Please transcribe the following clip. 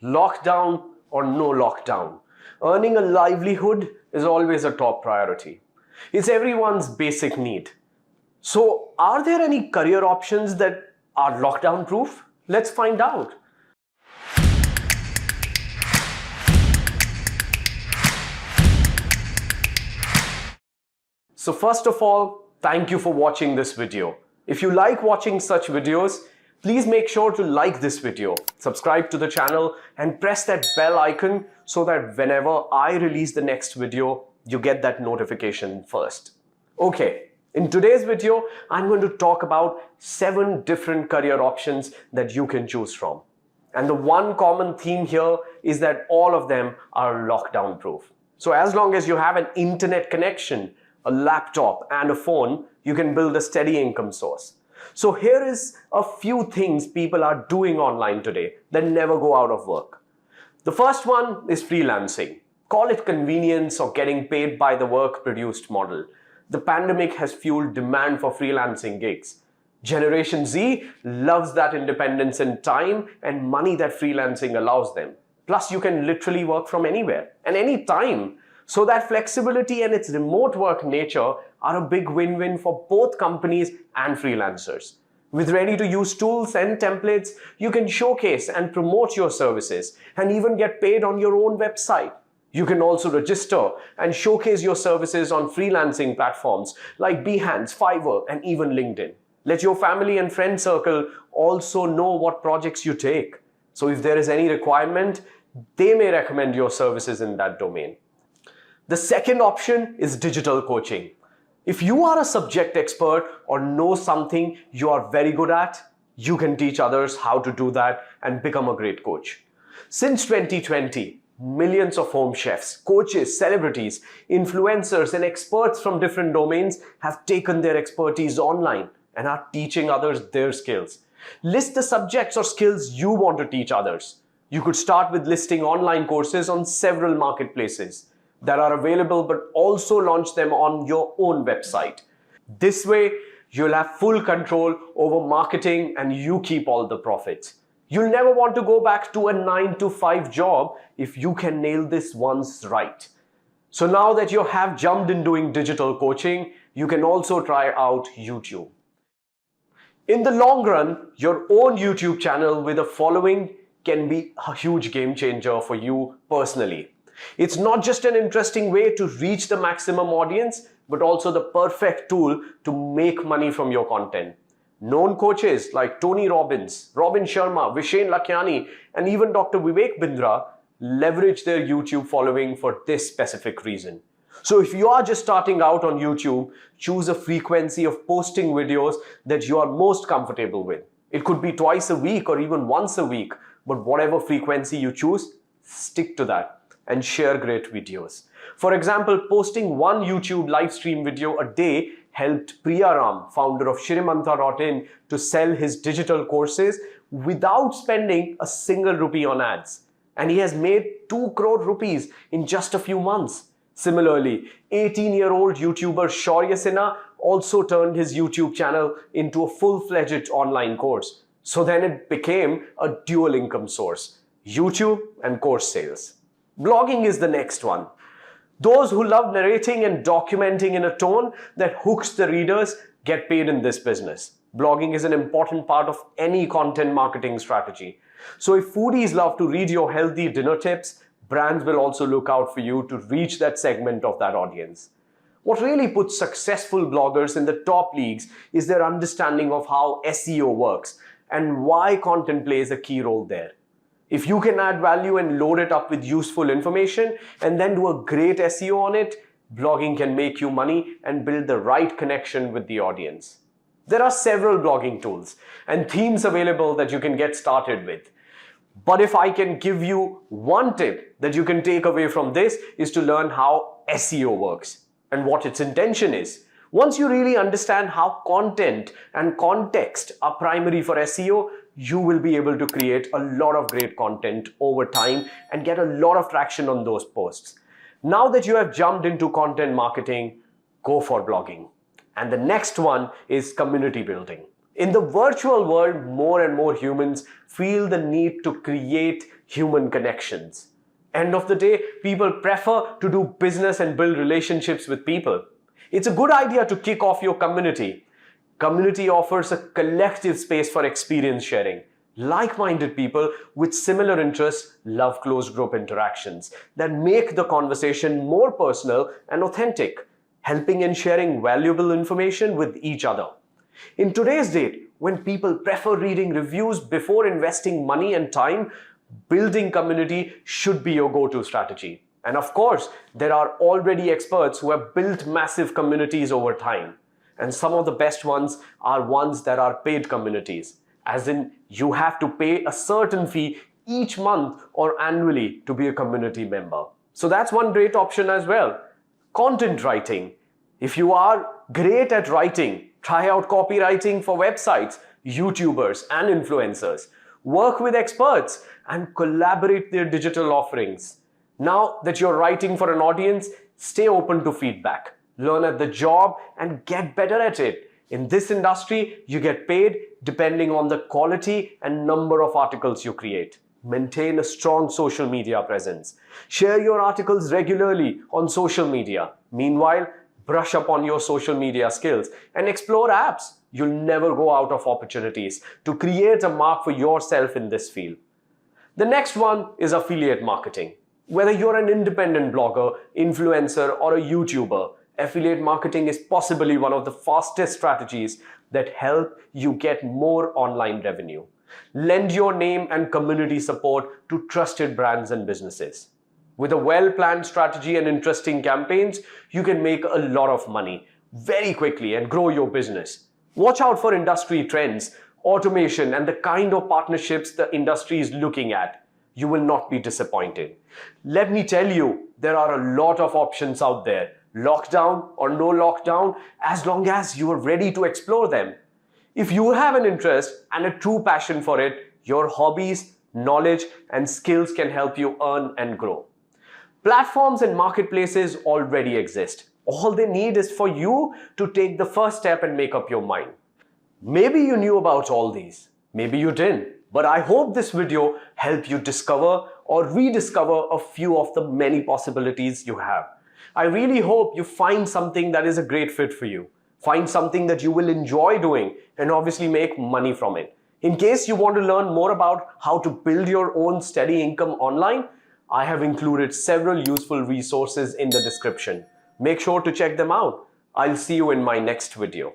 Lockdown or no lockdown, earning a livelihood is always a top priority. It's everyone's basic need. So, are there any career options that are lockdown proof? Let's find out. So first of all, thank you for watching this video. If you like watching such videos, please make sure to like this video, subscribe to the channel and press that bell icon so that whenever I release the next video, you get that notification first. Okay, in today's video, I'm going to talk about 7 different career options that you can choose from. And the one common theme here is that all of them are lockdown proof. So as long as you have an internet connection, a laptop and a phone, you can build a steady income source. So here is a few things people are doing online today that never go out of work. The first one is freelancing. Call it convenience or getting paid by the work produced model. The pandemic has fueled demand for freelancing gigs. Generation Z loves that independence in time and money that freelancing allows them. Plus, you can literally work from anywhere and any time. So that flexibility and its remote work nature are a big win-win for both companies and freelancers. With ready-to-use tools and templates, you can showcase and promote your services and even get paid on your own website. You can also register and showcase your services on freelancing platforms like Behance, Fiverr, and even LinkedIn. Let your family and friend circle also know what projects you take. So if there is any requirement, they may recommend your services in that domain. The second option is digital coaching. If you are a subject expert or know something you are very good at, you can teach others how to do that and become a great coach. Since 2020, millions of home chefs, coaches, celebrities, influencers, and experts from different domains have taken their expertise online and are teaching others their skills. List the subjects or skills you want to teach others. You could start with listing online courses on several marketplaces that are available, but also launch them on your own website. This way, you'll have full control over marketing and you keep all the profits. You'll never want to go back to a 9-to-5 job if you can nail this once right. So now that you have jumped in doing digital coaching, you can also try out YouTube. In the long run, your own YouTube channel with a following can be a huge game changer for you personally. It's not just an interesting way to reach the maximum audience, but also the perfect tool to make money from your content. Known coaches like Tony Robbins, Robin Sharma, Vishen Lakhiani, and even Dr. Vivek Bindra leverage their YouTube following for this specific reason. So if you are just starting out on YouTube, choose a frequency of posting videos that you are most comfortable with. It could be twice a week or even once a week, but whatever frequency you choose, stick to that and share great videos. For example, posting one YouTube live stream video a day helped Priya Ram, founder of Shrimanta.in, to sell his digital courses without spending a single rupee on ads. And he has made 2 crore rupees in just a few months. Similarly, 18-year-old YouTuber Shaurya Sinha also turned his YouTube channel into a full-fledged online course. So then it became a dual income source, YouTube and course sales. Blogging is the next one. Those who love narrating and documenting in a tone that hooks the readers get paid in this business. Blogging is an important part of any content marketing strategy. So if foodies love to read your healthy dinner tips, brands will also look out for you to reach that segment of that audience. What really puts successful bloggers in the top leagues is their understanding of how SEO works and why content plays a key role there. If you can add value and load it up with useful information and then do a great SEO on it, blogging can make you money and build the right connection with the audience. There are several blogging tools and themes available that you can get started with. But if I can give you one tip that you can take away from this is to learn how SEO works and what its intention is. Once you really understand how content and context are primary for SEO, you will be able to create a lot of great content over time and get a lot of traction on those posts. Now that you have jumped into content marketing, go for blogging. And the next one is community building. In the virtual world, more and more humans feel the need to create human connections. End of the day, people prefer to do business and build relationships with people. It's a good idea to kick off your community. Community offers a collective space for experience sharing. Like-minded people with similar interests love closed group interactions that make the conversation more personal and authentic, helping in sharing valuable information with each other. In today's date, when people prefer reading reviews before investing money and time, building community should be your go-to strategy. And of course, there are already experts who have built massive communities over time. And some of the best ones are ones that are paid communities, as in you have to pay a certain fee each month or annually to be a community member. So that's one great option as well. Content writing. If you are great at writing, try out copywriting for websites, YouTubers, and influencers. Work with experts and collaborate their digital offerings. Now that you're writing for an audience, stay open to feedback. Learn at the job and get better at it. In this industry, you get paid depending on the quality and number of articles you create. Maintain a strong social media presence. Share your articles regularly on social media. Meanwhile, brush up on your social media skills and explore apps. You'll never go out of opportunities to create a mark for yourself in this field. The next one is affiliate marketing. Whether you're an independent blogger, influencer, or a YouTuber, affiliate marketing is possibly one of the fastest strategies that help you get more online revenue. Lend your name and community support to trusted brands and businesses. With a well-planned strategy and interesting campaigns, you can make a lot of money very quickly and grow your business. Watch out for industry trends, automation, and the kind of partnerships the industry is looking at. You will not be disappointed. Let me tell you, there are a lot of options out there. Lockdown or no lockdown, as long as you are ready to explore them. If you have an interest and a true passion for it, your hobbies, knowledge, and skills can help you earn and grow. Platforms and marketplaces already exist. All they need is for you to take the first step and make up your mind. Maybe you knew about all these, maybe you didn't, but I hope this video helped you discover or rediscover a few of the many possibilities you have. I really hope you find something that is a great fit for you. Find something that you will enjoy doing and obviously make money from it. In case you want to learn more about how to build your own steady income online, I have included several useful resources in the description. Make sure to check them out. I'll see you in my next video.